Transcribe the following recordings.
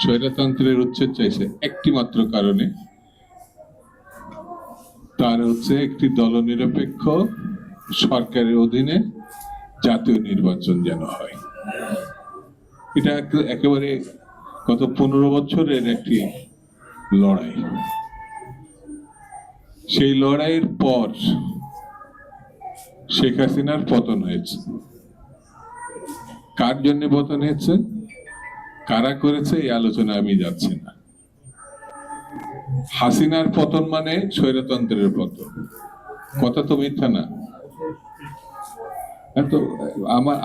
স্বৈরতন্ত্রের উচ্ছেদ চাইছে একটি মাত্র কারণে, তার হচ্ছে একটি দলনিরপেক্ষ সরকারের অধীনে জাতীয় নির্বাচন যেন হয়। এটা একেবারে গত 15 বছরের একটি লড়াই। সেই লড়াইয়ের পর শেখ হাসিনার পতন হয়েছে। কার জন্য পতন হয়েছে, কারা করেছে, এই আলোচনা আমি যাচ্ছি না। হাসিনার পতন মানে স্বৈরতন্ত্রের পতন, কথা তো মিথ্যা না। তো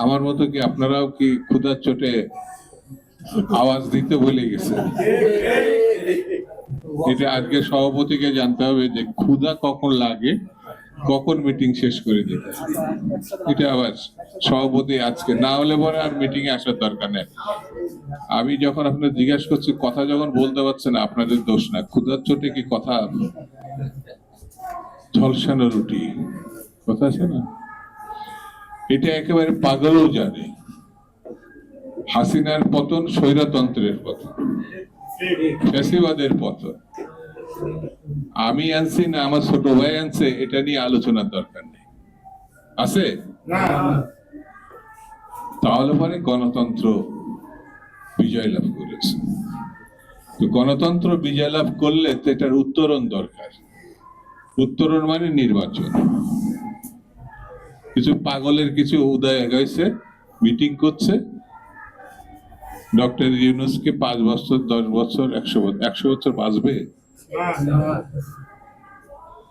আমার মতো কি আপনারাও কি ক্ষুধার চোটে আওয়াজ দিতে ভুলে গেছে? এটা আজকে সভাপতিকে জানতে হবে যে ক্ষুধা কখন লাগে, কখন মিটিং শেষ করে দিতে। এটা আবার সভাপতি আজকে না হলে পরে আর মিটিং এ আসার দরকার নেই। আমি যখন আপনার জিজ্ঞাসা করছি, কথা যখন বলতে পারছেন আপনাদের দোষ না। ক্ষুধার চোটে কি কথা, ঝলসানো রুটি কথা আছে না, এটা একেবারে পাগলও জানে। হাসিনার পতন স্বৈরতন্ত্রের পতন, ফ্যাসিবাদের পতন। আমি আনছি না আমার ছোট ভাই আনছে, এটা নিয়ে আলোচনার দরকার নেই। আছে তাহলে পরে গণতন্ত্র বিজয় লাভ করেছে। তো গণতন্ত্র বিজয় লাভ করলে তো এটার উত্তরণ দরকার। উত্তরণ মানে নির্বাচন। কিছু পাগলের কিছু উদয় হয়েছে, মিটিং করছে, ডক্টর ইউনূসকে 5 বছর 10 বছর 100 বছর বাঁচবে।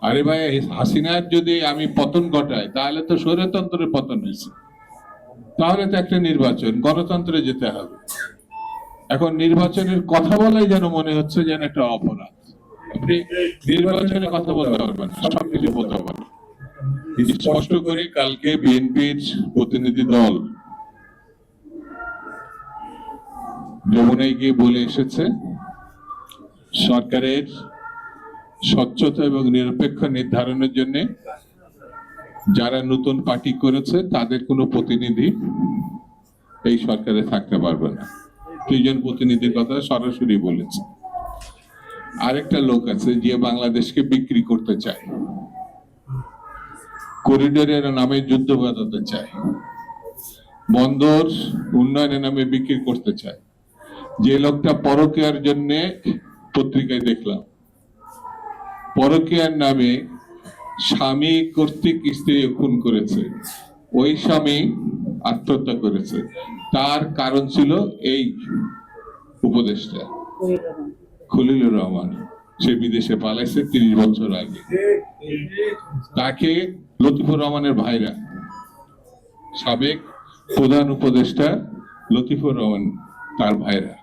আরে ভাই, হাসিনার যদি আমি পতন ঘটাই তাহলে তো স্বৈরতন্ত্রের পতন হয়েছে, তাহলে তো একটা নির্বাচন, গণতন্ত্রে যেতে হবে। এখন নির্বাচনের কথা বলাই যেন মনে হচ্ছে যেন একটা অপরাধ। আপনি নির্বাচনের কথা বলতে পারবেন, সবকিছু বলতে পারবেন। স্পষ্ট করে কালকে বিএনপির প্রতিনিধি দল যমুনায় গিয়ে বলে এসেছে, সরকারের স্বচ্ছতা এবং নিরপেক্ষ নির্ধারণের জন্য যারা নতুন পার্টি করেছে তাদের কোনো প্রতিনিধি এই সরকারে থাকতে পারবে না। 3 জন প্রতিনিধির কথা সরাসরি বলেছে। আরেকটা লোক আছে যে বাংলাদেশকে বিক্রি করতে চায়, করিডোরের নামে যুদ্ধ বাঁধাতে চায়, বন্দর উন্নয়নের নামে বিক্রি করতে চায়। যে লোকটা পরকীয়ার জন্য, পত্রিকায় দেখলাম, পরকীয়ার নামে স্বামী কর্তৃক স্ত্রী খুন করেছে, ওই স্বামী আত্মহত্যা করেছে। তার কারণ ছিল এই উপদেষ্টা খলিলুর রহমান। সে বিদেশে পালাইছে 30 বছর আগে। তাকে লতিফুর রহমানের ভাইরা, সাবেক প্রধান উপদেষ্টা লতিফুর রহমান তার ভাইরা,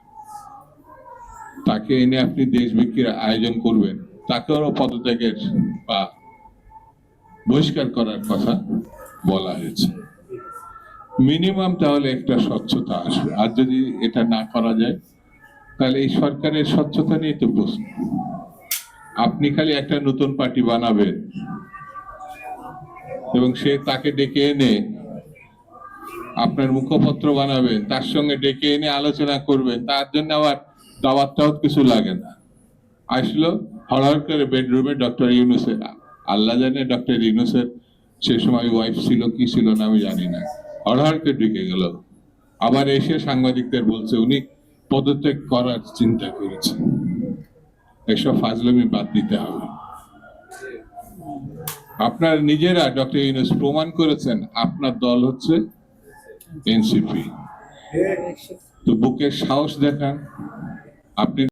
তাকে এনে আপনি দেশ বিক্রির আয়োজন করবেন, তাকেও পদত্যাগের বা বহিষ্কার করার কথা বলা হয়েছে। মিনিমাম তাহলে একটা স্বচ্ছতা আসবে। আর যদি এটা না করা যায় তাহলে এই সরকারের স্বচ্ছতা নিয়ে তো প্রশ্ন। আপনি খালি একটা নতুন পার্টি বানাবেন এবং সে তাকে ডেকে এনে আপনার মুখপত্র বানাবেন, তার সঙ্গে ডেকে এনে আলোচনা করবেন, তার জন্য আবার দাওয়াত টাওয়াত কিছু লাগে না। আসলো হঠাৎ করে বেডরুমে ডক্টর ইউনূসের, আল্লাহ জানে ডক্টর ইউনূসের সে সময় ওয়াইফ ছিল কি ছিল না আমি জানি না, হঠাৎ করে ঢুকে গেল। আবার এসে সাংবাদিকদের বলছে উনি পদত্যাগ করার চিন্তা করেছে। এসব ফাজলামি বাদ দিতে হবে। আপনার নিজেরা ডক্টর ইউনূস প্রমাণ করেছেন আপনার দল হচ্ছে এনসিপি। তো বুকের সাহস দেখান। আপনি